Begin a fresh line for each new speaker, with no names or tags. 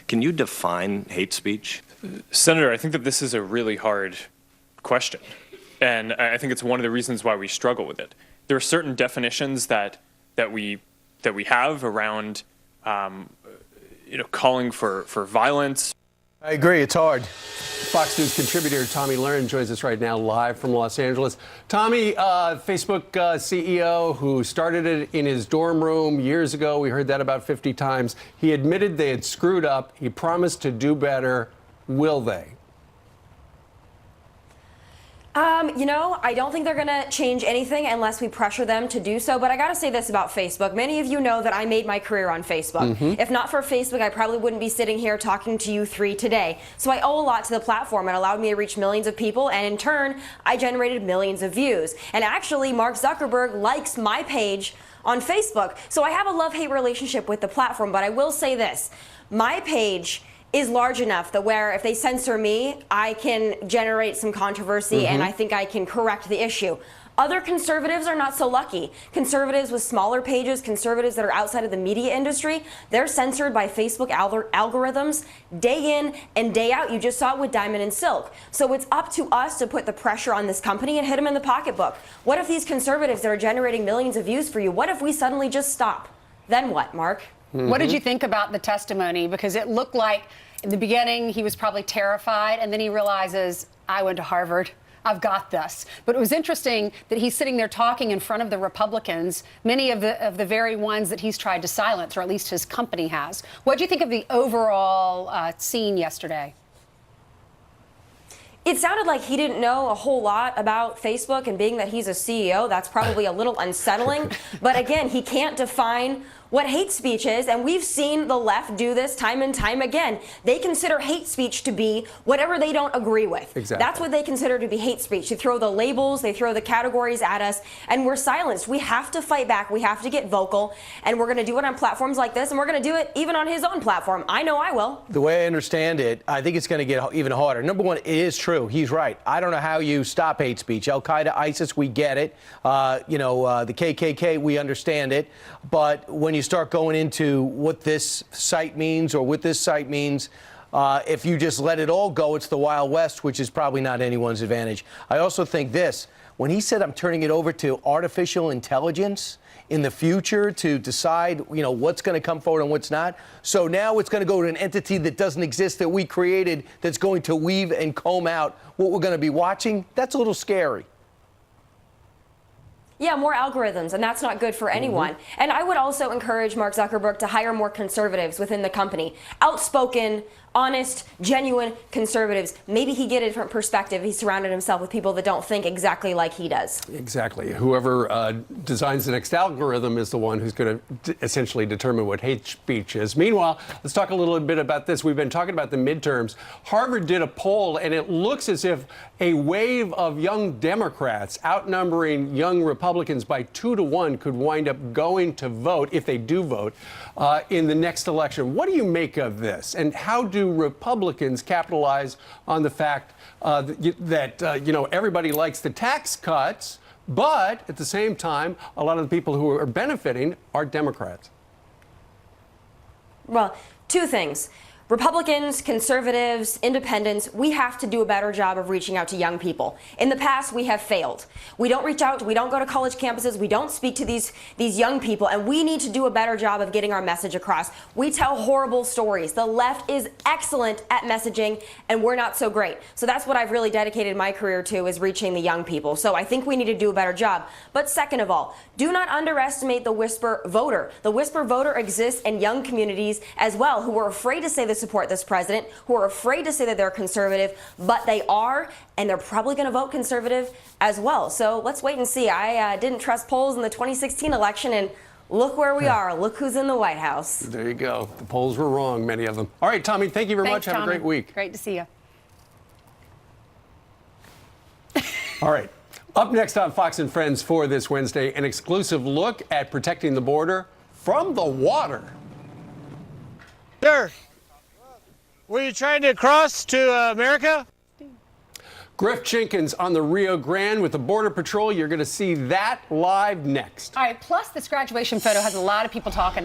Can you define hate speech?
Senator, I think that this is a really hard question, and I think it's one of the reasons why we struggle with it. There are certain definitions that we have around, calling for violence.
I agree, it's hard. Fox News contributor Tomi Lahren joins us right now live from Los Angeles. Tomi, Facebook CEO who started it in his dorm room years ago. We heard that about 50 times. He admitted they had screwed up. He promised to do better. Will they?
I don't think they're going to change anything unless we pressure them to do so. But I got to say this about Facebook. Many of you know that I made my career on Facebook. If not for Facebook, I probably wouldn't be sitting here talking to you three today. So I owe a lot to the platform. It allowed me to reach millions of people. And in turn, I generated millions of views. And actually, Mark Zuckerberg likes my page on Facebook. So I have a love-hate relationship with the platform. But I will say this. My page is large enough that where if they censor me, I can generate some controversy and I think I can correct the issue. Other conservatives are not so lucky. Conservatives with smaller pages, conservatives that are outside of the media industry, they're censored by Facebook algorithms day in and day out. You just saw it with Diamond and Silk. So it's up to us to put the pressure on this company and hit them in the pocketbook. What if these conservatives that are generating millions of views for you, what if we suddenly just stop? Then what, Mark?
What did you think about the testimony? Because it looked like in the beginning he was probably terrified, and then he realizes, I went to Harvard. I've got this. But it was interesting that he's sitting there talking in front of the Republicans, many of the very ones that he's tried to silence, or at least his company has. What do you think of the overall scene yesterday?
It sounded like he didn't know a whole lot about Facebook, and being that he's a CEO, that's probably a little unsettling. But again, he can't define what hate speech is, and we've seen the left do this time and time again. They consider hate speech to be whatever they don't agree with.
Exactly.
That's what they consider to be hate speech. They throw the labels, they throw the categories at us, and we're silenced. We have to fight back. We have to get vocal, and we're going to do it on platforms like this, and we're going to do it even on his own platform. I know I will.
The way I understand it, I think it's going to get even harder. Number one, it is true. He's right. I don't know how you stop hate speech. Al-Qaeda, ISIS, we get it. The KKK, we understand it. But when you start going into what this site means or what this site means, if you just let it all go, it's the Wild West, which is probably not anyone's advantage. I also think this, when he said I'm turning it over to artificial intelligence in the future to decide, what's going to come forward and what's not. So now it's going to go to an entity that doesn't exist, that we created, that's going to weave and comb out what we're going to be watching. That's a little scary.
Yeah, more algorithms, and that's not good for anyone. And I would also encourage Mark Zuckerberg to hire more conservatives within the company. Outspoken, honest, genuine conservatives. Maybe he get a different perspective. He surrounded himself with people that don't think exactly like he does.
Exactly. Whoever designs the next algorithm is the one who's going to essentially determine what hate speech is. Meanwhile, let's talk a little bit about this. We've been talking about the midterms. Harvard did a poll, and it looks as if a wave of young Democrats outnumbering young Republicans by 2 to 1 could wind up going to vote, if they do vote, in the next election. What do you make of this? And how do Republicans capitalize on the fact that everybody likes the tax cuts, but at the same time, a lot of the people who are benefiting are Democrats?
Well, two things. Republicans, conservatives, independents, we have to do a better job of reaching out to young people. In the past, we have failed. We don't reach out, we don't go to college campuses, we don't speak to these young people, and we need to do a better job of getting our message across. We tell horrible stories. The left is excellent at messaging, and we're not so great. So that's what I've really dedicated my career to, is reaching the young people. So I think we need to do a better job. But second of all, do not underestimate the whisper voter. The whisper voter exists in young communities as well, who are afraid to say the support this president, who are afraid to say that they're conservative, but they are, and they're probably going to vote conservative as well. So let's wait and see. I didn't trust polls in the 2016 election, and look where we are. Look who's in the White House.
There you go. The polls were wrong, many of them. All right, Tomi, thank you very much. Have a great week.
Great to see you.
All right. Up next on Fox and Friends for this Wednesday, an exclusive look at protecting the border from the water.
Sir, were you trying to cross to America?
Griff Jenkins on the Rio Grande with the Border Patrol. You're going to see that live next.
All right, plus this graduation photo has a lot of people talking